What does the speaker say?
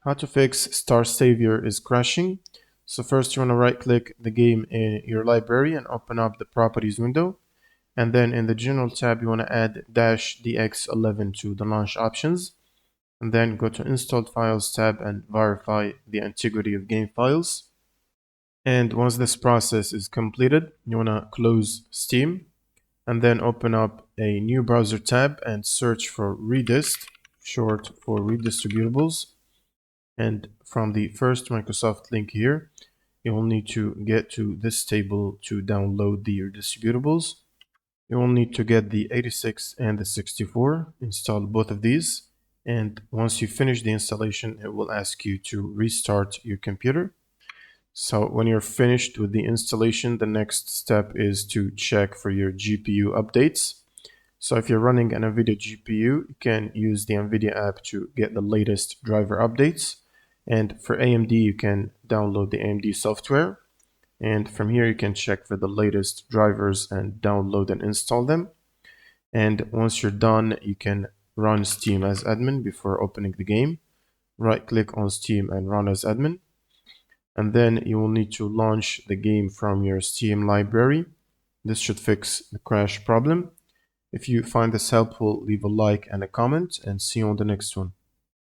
How to fix StarSavior is crashing. So first you want to right click the game in your library and open up the properties window. And then in the general tab you want to add -dx11 to the launch options. And then go to installed files tab and verify the integrity of game files. And once this process is completed, you want to close Steam and then open up a new browser tab and search for Redist, short for redistributables. And from the first Microsoft link here, you will need to get to this table to download the redistributables. You will need to get the 86 and the 64, install both of these. And once you finish the installation, it will ask you to restart your computer. So when you're finished with the installation, the next step is to check for your GPU updates. So if you're running an NVIDIA GPU, you can use the NVIDIA app to get the latest driver updates. And for AMD, you can download the AMD software. And from here, you can check for the latest drivers and download and install them. And once you're done, you can run Steam as admin before opening the game. Right click on Steam and run as admin. And then you will need to launch the game from your Steam library. This should fix the crash problem. If you find this helpful, leave a like and a comment, and see you on the next one.